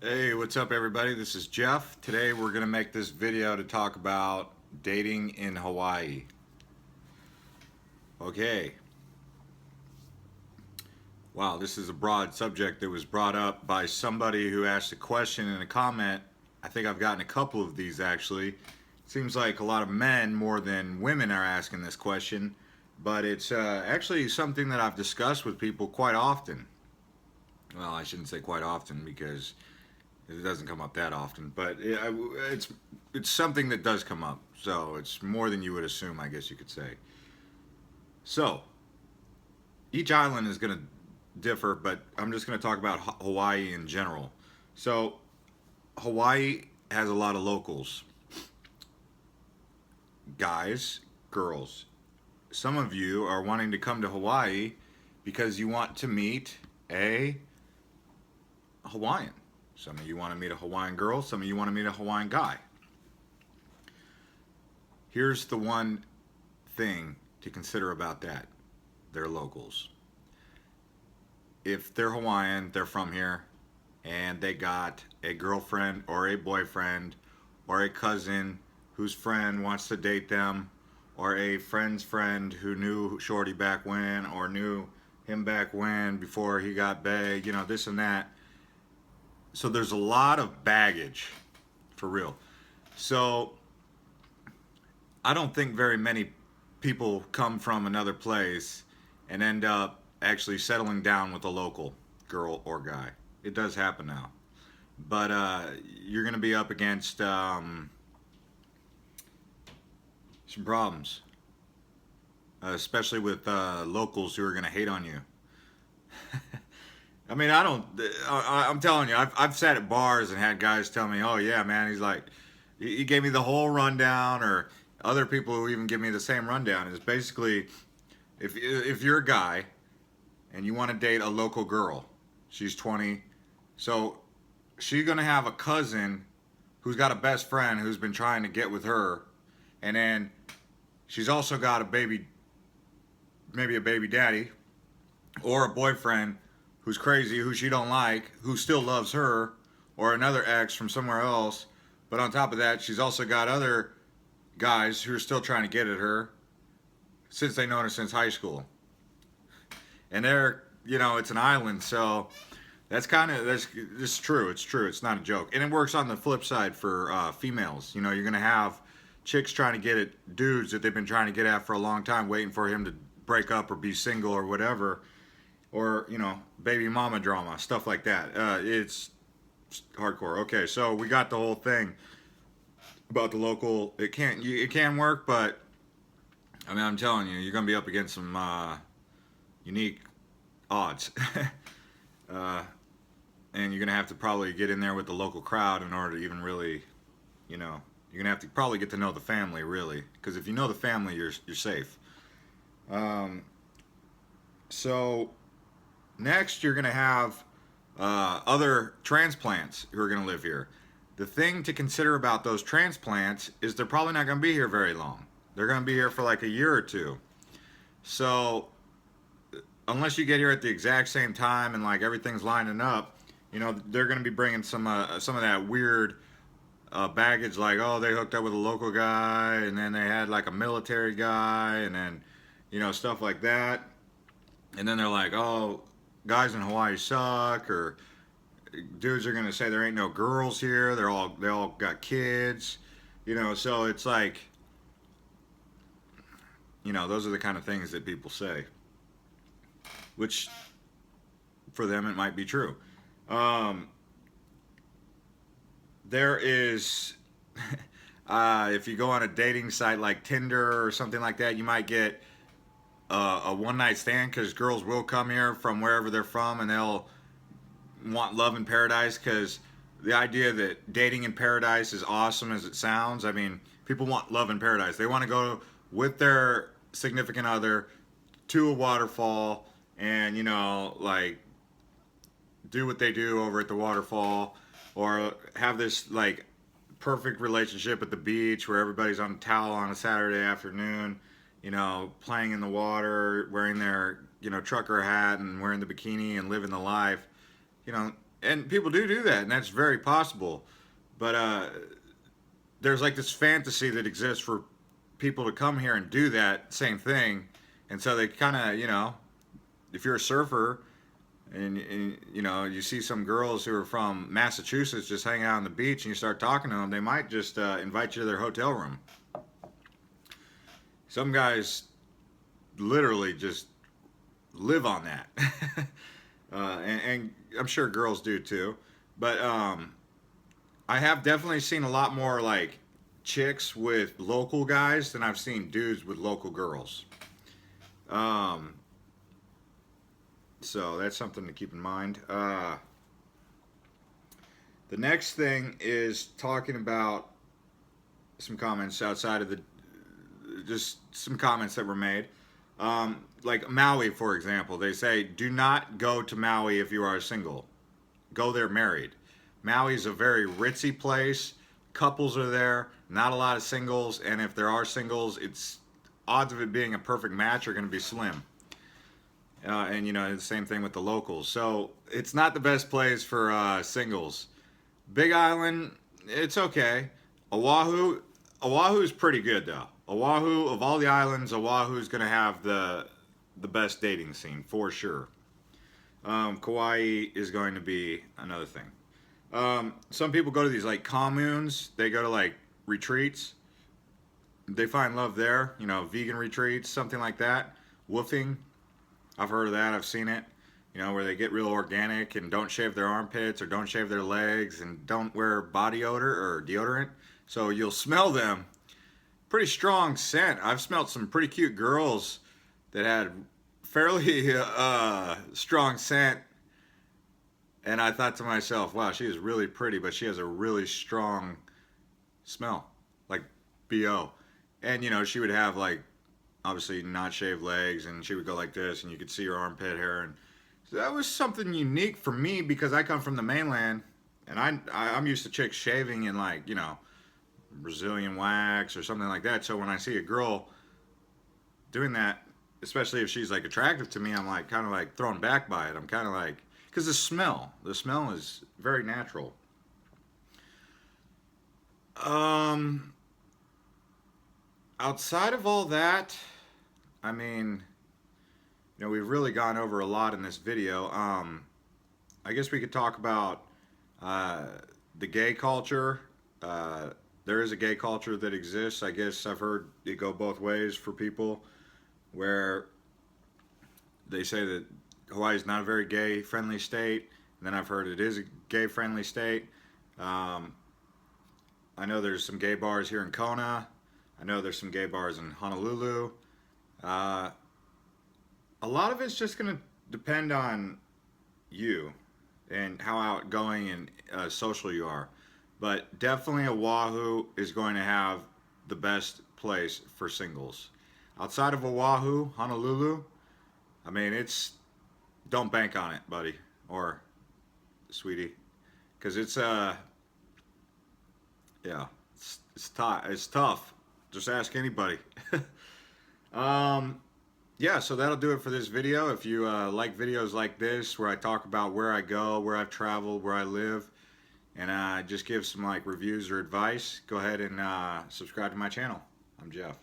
Hey, what's up everybody? This is Jeff. Today we're going to make this video to talk about dating in Hawaii. Okay. Wow, this is a broad subject that was brought up by somebody who asked a question in a comment. I think I've gotten a couple of these actually. It seems like a lot of men more than women are asking this question, but it's actually something that I've discussed with people quite often. Well, I shouldn't say quite often because it doesn't come up that often, but it's something that does come up. So it's more than you would assume, I guess you could say. So each island is going to differ, but I'm just going to talk about Hawaii in general. So Hawaii has a lot of locals, guys, girls. Some of you are wanting to come to Hawaii because you want to meet a Hawaiian. Some of you want to meet a Hawaiian girl, some of you want to meet a Hawaiian guy. Here's the one thing to consider about that. They're locals. If they're Hawaiian, they're from here, and they got a girlfriend or a boyfriend or a cousin whose friend wants to date them, or a friend's friend who knew Shorty back when, or knew him back when before he got big, this and that. So there's a lot of baggage, for real. So I don't think very many people come from another place and end up actually settling down with a local girl or guy. It does happen now. But you're going to be up against some problems, especially with locals who are going to hate on you. I mean, I'm telling you, I've sat at bars and had guys tell me, oh yeah, man, he's like, he gave me the whole rundown, or other people who even give me the same rundown. Is basically, if you're a guy and you want to date a local girl, she's 20, so she's gonna have a cousin who's got a best friend who's been trying to get with her, and then she's also got a baby, maybe a baby daddy, or a boyfriend who's crazy, who she don't like, who still loves her, or another ex from somewhere else. But on top of that, she's also got other guys who are still trying to get at her since they known her since high school. And it's an island, so that's true. It's true. It's not a joke. And it works on the flip side for females. You're gonna have chicks trying to get at dudes that they've been trying to get at for a long time, waiting for him to break up or be single or whatever, or baby mama drama, stuff like that. It's hardcore. Okay, so we got the whole thing about the local. It can work, but I mean, I'm telling you, you're gonna be up against some unique odds, and you're gonna have to probably get in there with the local crowd in order to even really, you're gonna have to probably get to know the family really, because if you know the family, you're safe. So next, you're going to have other transplants who are going to live here. The thing to consider about those transplants is they're probably not going to be here very long. They're going to be here for like a year or two. So unless you get here at the exact same time and like everything's lining up, they're going to be bringing some of that weird baggage, like, oh, they hooked up with a local guy, and then they had like a military guy, and then stuff like that. And then they're like, oh, guys in Hawaii suck, or dudes are gonna say there ain't no girls here. They all got kids, So it's like, those are the kind of things that people say, which for them it might be true. There is, if you go on a dating site like Tinder or something like that, you might get a one night stand, because girls will come here from wherever they're from and they'll want love in paradise, because the idea that dating in paradise is awesome as it sounds. I mean, people want love in paradise. They want to go with their significant other to a waterfall and like do what they do over at the waterfall, or have this like perfect relationship at the beach where everybody's on a towel on a Saturday afternoon, playing in the water, wearing their, trucker hat and wearing the bikini and living the life. and people do that, and that's very possible. But there's like this fantasy that exists for people to come here and do that same thing, and so they kind of, if you're a surfer and you see some girls who are from Massachusetts just hanging out on the beach, and you start talking to them, they might just invite you to their hotel room. Some guys literally just live on that. And I'm sure girls do too. But I have definitely seen a lot more like chicks with local guys than I've seen dudes with local girls. So that's something to keep in mind. The next thing is talking about some comments outside of just some comments that were made. Like Maui, for example, they say, do not go to Maui if you are single. Go there married. Maui is a very ritzy place. Couples are there, not a lot of singles, and if there are singles, it's odds of it being a perfect match are going to be slim. And the same thing with the locals. So it's not the best place for singles. Big Island, it's okay. Oahu is pretty good though. Oahu, of all the islands, Oahu is going to have the best dating scene for sure. Kauai is going to be another thing. Some people go to these like communes. They go to like retreats. They find love there. Vegan retreats, something like that. Woofing. I've heard of that. I've seen it. Where they get real organic and don't shave their armpits or don't shave their legs and don't wear body odor or deodorant. So you'll smell them. Pretty strong scent. I've smelled some pretty cute girls that had fairly strong scent. And I thought to myself, wow, she is really pretty, but she has a really strong smell. Like BO. And, she would have like, obviously not shaved legs, and she would go like this, and you could see her armpit hair. And so that was something unique for me because I come from the mainland, and I'm used to chicks shaving in like, Brazilian wax or something like that. So when I see a girl doing that, especially if she's like attractive to me, I'm like kind of like thrown back by it. I'm kind of like, because the smell is very natural. Outside of all that, I mean, we've really gone over a lot in this video. I guess we could talk about the gay culture. There is a gay culture that exists. I guess I've heard it go both ways for people, where they say that Hawaii is not a very gay-friendly state, and then I've heard it is a gay-friendly state. I know there's some gay bars here in Kona. I know there's some gay bars in Honolulu. A lot of it's just going to depend on you and how outgoing and social you are. But definitely Oahu is going to have the best place for singles. Outside of Oahu, Honolulu, I mean, don't bank on it, buddy, or sweetie, because it's tough. Just ask anybody. Yeah, so that'll do it for this video. If you like videos like this, where I talk about where I go, where I've traveled, where I live, and just give some like reviews or advice, go ahead and subscribe to my channel. I'm Jeff.